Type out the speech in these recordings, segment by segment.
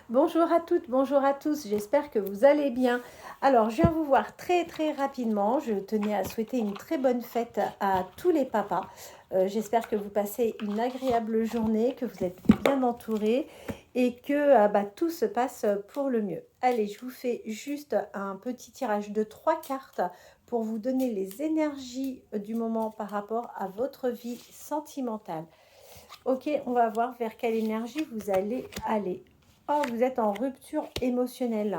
Bonjour à toutes, bonjour à tous, j'espère que vous allez bien. Alors, je viens vous voir très rapidement. Je tenais à souhaiter une très bonne fête à tous les papas. J'espère que vous passez une agréable journée, que vous êtes bien entourés et que tout se passe pour le mieux. Allez, je vous fais juste un petit tirage de 3 cartes pour vous donner les énergies du moment par rapport à votre vie sentimentale. Ok, on va voir vers quelle énergie vous allez aller. Oh, vous êtes en rupture émotionnelle.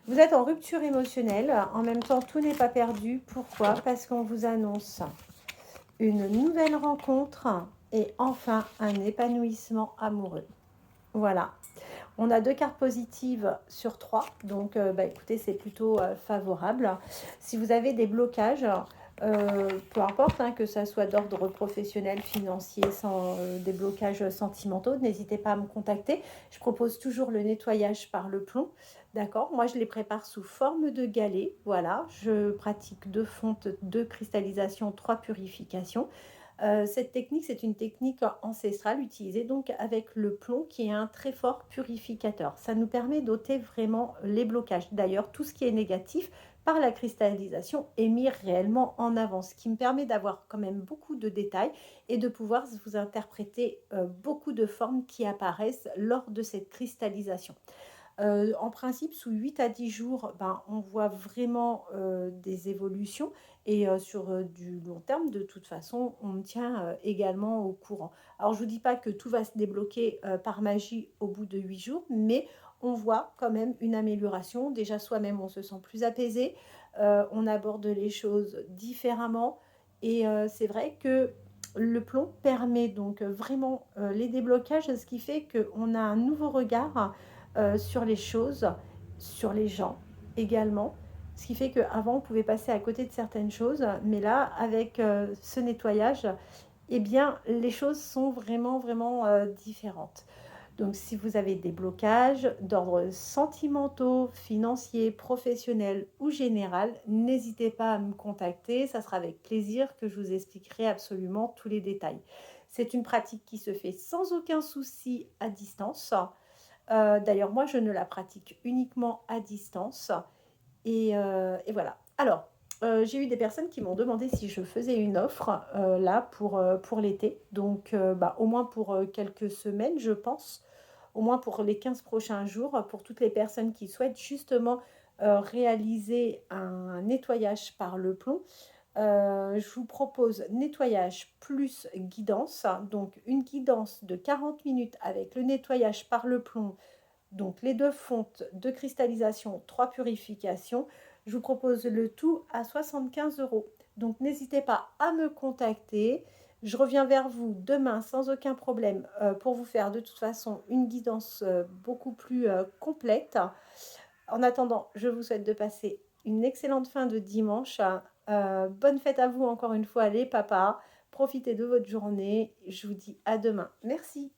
Vous êtes en rupture émotionnelle. En même temps, tout n'est pas perdu. Pourquoi? Parce qu'on vous annonce une nouvelle rencontre et enfin un épanouissement amoureux. Voilà. On a 2 cartes positives sur 3. Donc, écoutez, c'est plutôt favorable. Si vous avez des blocages, peu importe, hein, que ça soit d'ordre professionnel, financier, sans des blocages sentimentaux, n'hésitez pas à me contacter. Je propose toujours le nettoyage par le plomb. D'accord? Moi, je les prépare sous forme de galets. Voilà. Je pratique 2 fontes, 2 cristallisations, 3 purifications. Cette technique, c'est une technique ancestrale utilisée donc avec le plomb qui est un très fort purificateur. Ça nous permet d'ôter vraiment les blocages. D'ailleurs, tout ce qui est négatif par la cristallisation est mis réellement en avant, ce qui me permet d'avoir quand même beaucoup de détails et de pouvoir vous interpréter beaucoup de formes qui apparaissent lors de cette cristallisation. En principe, sous 8 à 10 jours, on voit vraiment des évolutions et sur du long terme, de toute façon, on me tient également au courant. Alors, je ne vous dis pas que tout va se débloquer par magie au bout de 8 jours, mais on voit quand même une amélioration. Déjà, soi-même, on se sent plus apaisé, on aborde les choses différemment et c'est vrai que le plomb permet donc vraiment les déblocages, ce qui fait qu'on a un nouveau regard sur les choses, sur les gens également. Ce qui fait qu'avant, on pouvait passer à côté de certaines choses, mais là, avec ce nettoyage, eh bien, les choses sont vraiment différentes. Donc, si vous avez des blocages d'ordre sentimentaux, financiers, professionnels ou général, n'hésitez pas à me contacter. Ça sera avec plaisir que je vous expliquerai absolument tous les détails. C'est une pratique qui se fait sans aucun souci à distance. D'ailleurs, moi, je ne la pratique uniquement à distance. Et voilà. Alors, j'ai eu des personnes qui m'ont demandé si je faisais une offre là pour l'été. Donc, au moins pour quelques semaines, je pense. Au moins pour les 15 prochains jours, pour toutes les personnes qui souhaitent justement réaliser un nettoyage par le plomb. Je vous propose nettoyage plus guidance. Donc, une guidance de 40 minutes avec le nettoyage par le plomb, donc les 2 fontes de cristallisation, 3 purifications. Je vous propose le tout à 75 euros. Donc n'hésitez pas à me contacter. Je reviens vers vous demain sans aucun problème pour vous faire de toute façon une guidance beaucoup plus complète. En attendant, je vous souhaite de passer une excellente fin de dimanche. Bonne fête à vous encore une fois les papas. Profitez de votre journée. Je vous dis à demain. Merci.